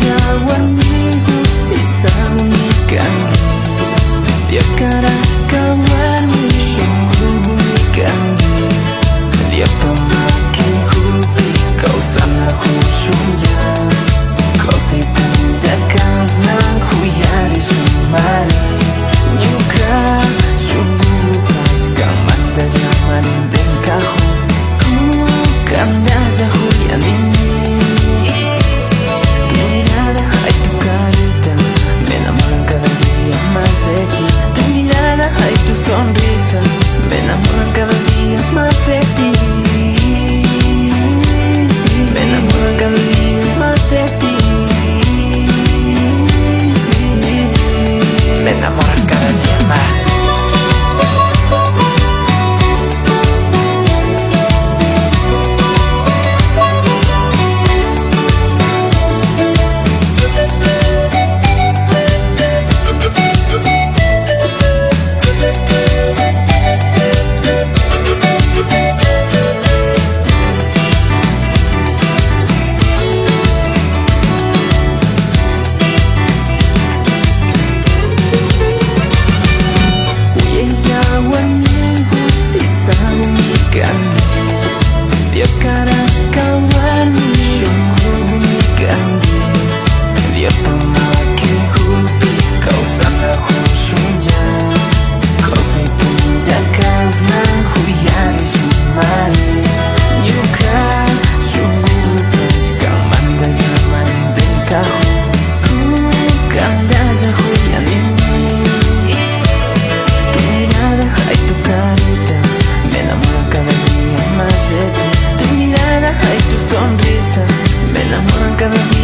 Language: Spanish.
Wuarmigu sisa unikangi Dios Carashca Wuarmigu unikangi Dios pamaki hupi kausana hushunja Kausi punjakana huyari sumari Nyuka shubukas kamanda zamanin denkahu Kukandaza huyanini Ay, tu sonrisa me enamora cada día más de ti. Me enamora cada día más de ti. Me enamoras cada día más. Dios Carashca Wuarmigu unikangi Dios pamaki hupi kausana hushunja Kausi punjakana huyari sumari Nyuka shubukas kamanda zamanin denkahu Kukandaza huyanini Tu mirada, ay tu carita me enamora cada día más de ti. Tu mirada, ay tu sonrisa me enamoran cada día.